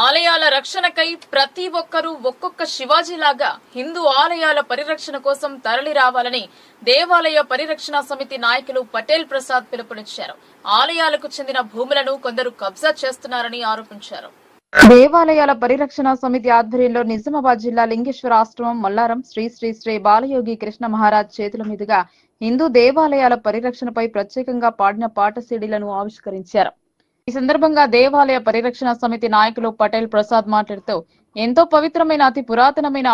ఆలయాల రక్షణకై ప్రతి ఒక్కరూ ఒక్కొక్క శివాజీలాగా హిందూ ఆలయాల పరిరక్షణ కోసం తరలి రావాలని దేవాలయ పరిరక్షణ సమితి నాయకులు పటేల్ ప్రసాద్ పిలుపునిచ్చారు. ఆలయాలకు చెందిన భూములను కొందరు కబ్జా చేస్తున్నారని ఆరోపించారు. దేవాలయాల పరిరక్షణ సమితి ఆధ్వర్యంలో నిజామాబాద్ జిల్లా లింగేశ్వర ఆశ్రమం మల్లారం శ్రీ శ్రీ శ్రీ బాలయోగి కృష్ణ మహారాజ్ చేతుల మీదుగా హిందూ దేవాలయాల పరిరక్షణపై ప్రత్యేకంగా పాడిన పాట సీడీలను ఆవిష్కరించారు. ఈ సందర్భంగా దేవాలయ పరిరక్షణ సమితి నాయకులు పటేల్ ప్రసాద్ మాట్లాడుతూ ఎంతో పవిత్రమైన అతి పురాతనమైన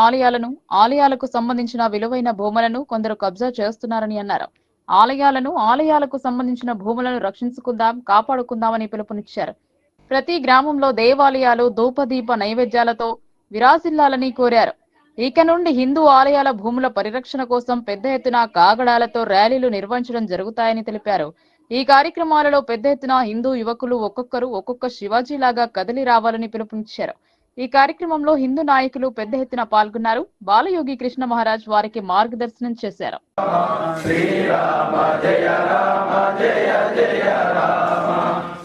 ఆలయాలకు సంబంధించిన విలువైన భూములను కొందరు కబ్జా చేస్తున్నారని అన్నారు. ఆలయాలకు సంబంధించిన భూములను రక్షించుకుందాం, కాపాడుకుందామని పిలుపునిచ్చారు. ప్రతి గ్రామంలో దేవాలయాలు ధూపదీప నైవేద్యాలతో విరాజిల్లాలని కోరారు. ఇక నుండి హిందూ ఆలయాల భూముల పరిరక్షణ కోసం పెద్ద ఎత్తున కాగడాలతో ర్యాలీలు నిర్వహించడం జరుగుతాయని తెలిపారు. ఈ కార్యక్రమాలలో పెద్ద ఎత్తున హిందూ యువకులు ఒక్కొక్కరు ఒక్కొక్క శివాజీలాగా కదిలి రావాలని పిలుపునిచ్చారు. ఈ కార్యక్రమంలో హిందూ నాయకులు పెద్ద ఎత్తున పాల్గొన్నారు. బాలయోగి కృష్ణ మహారాజ్ వారికి మార్గదర్శనం చేశారు. శ్రీరామ జయ రామ జయ జయ రామ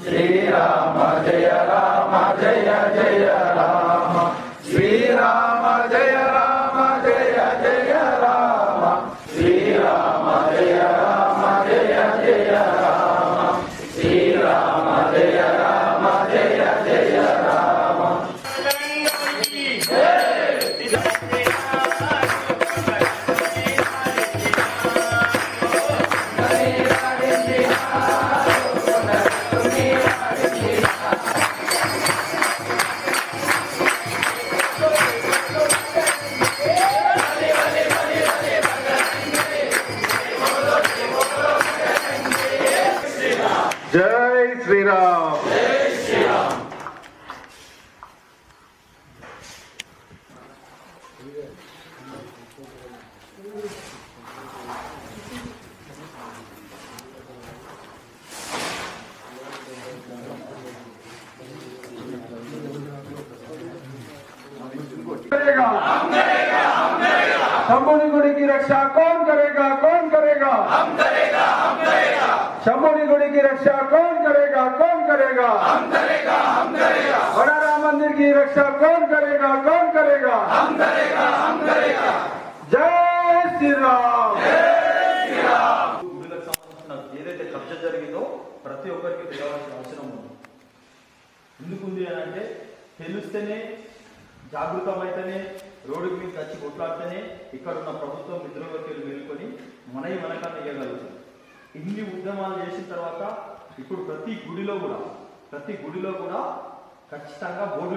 శ్రీరామ జయ రామ జయ జయ రామ శ్రీరామ జయ రామ జయ జయ రామ శ్రీరామ జయ రామ జయ జయ రామ శ్రీరామ జయ రామ జయ జయ రామ. జై శ్రీరామ్. జై శ్రీరామ్. शंभुनी गुड़ी की रक्षा कौन करेगा, कौन करेगा? हम करेगा, हम करेगा. शंभुनी गुड़ी की रक्षा कौन करेगा, कौन करेगा? हम करेगा, हम करेगा. बड़ा राम मंदिर की रक्षा कौन करेगा, कौन करेगा? हम करेगा, हम करेगा. जय श्री राम. जय श्री राम. గుడిలకు సంబంధించిన ఏదైతే కబ్జా జరిగిందో ప్రతి ఒక్కరికి తెలియాల్సిన అవసరం ఉంది. ఎందుకుంది అని అంటే తెలుస్తేనే జాగృతమైతేనే రోడ్డు మీద వచ్చి కొట్లాడితేనే ఇక్కడ ఉన్న ప్రభుత్వం నిద్రలోకి వెళ్ళుకొని మనకన్నా ఇవ్వగలుగుతుంది. ఇన్ని ఉద్యమాలు చేసిన తర్వాత ఇప్పుడు ప్రతి గుడిలో కూడా ఖచ్చితంగా బోర్డు